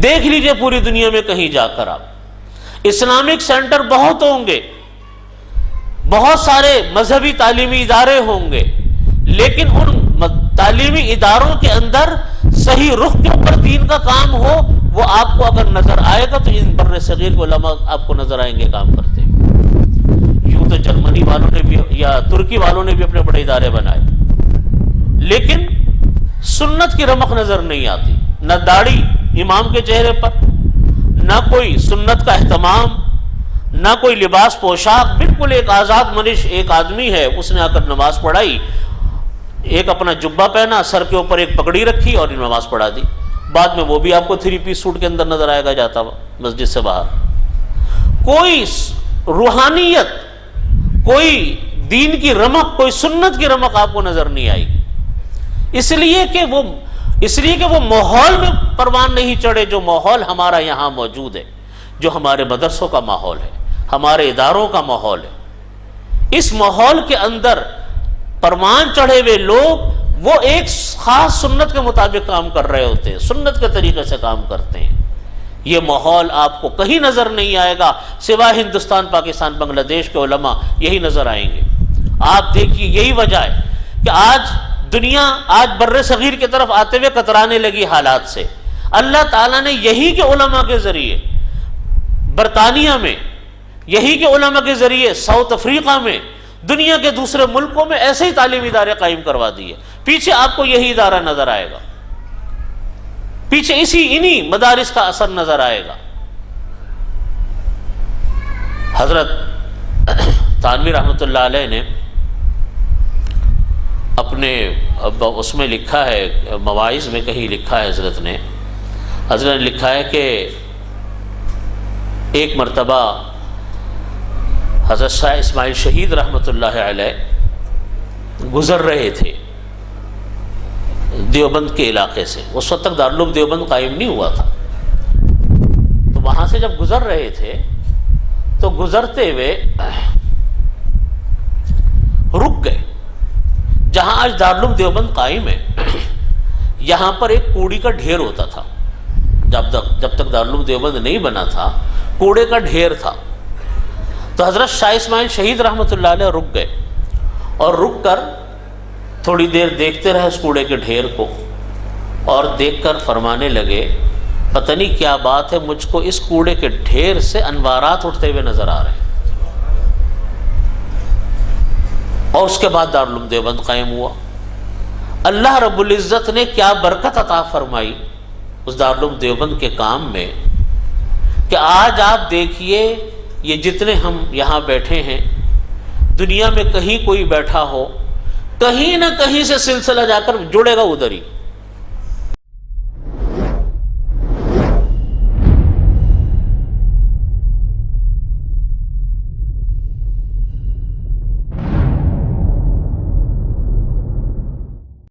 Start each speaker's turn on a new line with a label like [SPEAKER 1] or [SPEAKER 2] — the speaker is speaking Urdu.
[SPEAKER 1] دیکھ لیجئے پوری دنیا میں کہیں جا کر آپ، اسلامک سینٹر بہت ہوں گے، بہت سارے مذہبی تعلیمی ادارے ہوں گے، لیکن ان تعلیمی اداروں کے اندر صحیح رخ کے اوپر دین کا کام ہو، وہ آپ کو اگر نظر آئے گا تو ان بر صغیر کے علماء آپ کو نظر آئیں گے کام کرتے ہیں۔ یوں تو جرمنی والوں نے بھی یا ترکی والوں نے بھی اپنے بڑے ادارے بنائے، لیکن سنت کی رمق نظر نہیں آتی، نہ داڑھی امام کے چہرے پر، نہ کوئی سنت کا اہتمام، نہ کوئی لباس پوشاک، بالکل ایک آزاد منش ایک آدمی ہے، اس نے آ کر نماز پڑھائی، ایک اپنا جبہ پہنا، سر کے اوپر ایک پگڑی رکھی اور نماز پڑھا دی، بعد میں وہ بھی آپ کو 3 پیس سوٹ کے اندر نظر آئے گا جاتا ہوا مسجد سے باہر۔ کوئی روحانیت، کوئی دین کی رمق، کوئی سنت کی رمق آپ کو نظر نہیں آئے گی، اس لیے کہ وہ ماحول میں پروان نہیں چڑھے جو ماحول ہمارا یہاں موجود ہے، جو ہمارے مدرسوں کا ماحول ہے، ہمارے اداروں کا ماحول ہے۔ اس ماحول کے اندر پروان چڑھے ہوئے لوگ وہ ایک خاص سنت کے مطابق کام کر رہے ہوتے ہیں، سنت کے طریقے سے کام کرتے ہیں۔ یہ ماحول آپ کو کہیں نظر نہیں آئے گا سوائے ہندوستان، پاکستان، بنگلہ دیش کے علماء یہی نظر آئیں گے۔ آپ دیکھیے یہی وجہ ہے کہ آج دنیا بر صغیر کی طرف آتے ہوئے کترانے لگی حالات سے۔ اللہ تعالیٰ نے یہی کے علماء کے ذریعے برطانیہ میں، یہی کے علماء کے ذریعے ساؤتھ افریقہ میں، دنیا کے دوسرے ملکوں میں ایسے ہی تعلیمی ادارے قائم کروا دیے۔ پیچھے آپ کو یہی ادارہ نظر آئے گا، پیچھے انہی مدارس کا اثر نظر آئے گا۔ حضرت تھانوی رحمۃ اللہ علیہ نے اپنے اس میں لکھا ہے، مواعظ میں کہیں لکھا ہے، حضرت نے لکھا ہے کہ ایک مرتبہ حضرت شاہ اسماعیل شہید رحمۃ اللہ علیہ گزر رہے تھے دیوبند کے علاقے سے، اس وقت تک دارالعلوم دیوبند قائم نہیں ہوا تھا، تو وہاں سے جب گزر رہے تھے تو گزرتے ہوئے رک گئے۔ جہاں آج دارالعلوم دیوبند قائم ہے، یہاں پر ایک کوڑی کا ڈھیر ہوتا تھا، جب تک دارالعلوم دیوبند نہیں بنا تھا کوڑے کا ڈھیر تھا۔ تو حضرت شاہ اسماعیل شہید رحمۃ اللہ علیہ رک گئے اور رک کر تھوڑی دیر دیکھتے رہے اس کوڑے کے ڈھیر کو، اور دیکھ کر فرمانے لگے پتہ نہیں کیا بات ہے، مجھ کو اس کوڑے کے ڈھیر سے انوارات اٹھتے ہوئے نظر آ رہے ہیں۔ اور اس کے بعد دارالعلوم دیوبند قائم ہوا۔ اللہ رب العزت نے کیا برکت عطا فرمائی اس دارالعلوم دیوبند کے کام میں کہ آج آپ دیکھیے یہ جتنے ہم یہاں بیٹھے ہیں، دنیا میں کہیں کوئی بیٹھا ہو، کہیں نہ کہیں سے سلسلہ جا کر جڑے گا ادھر ہی۔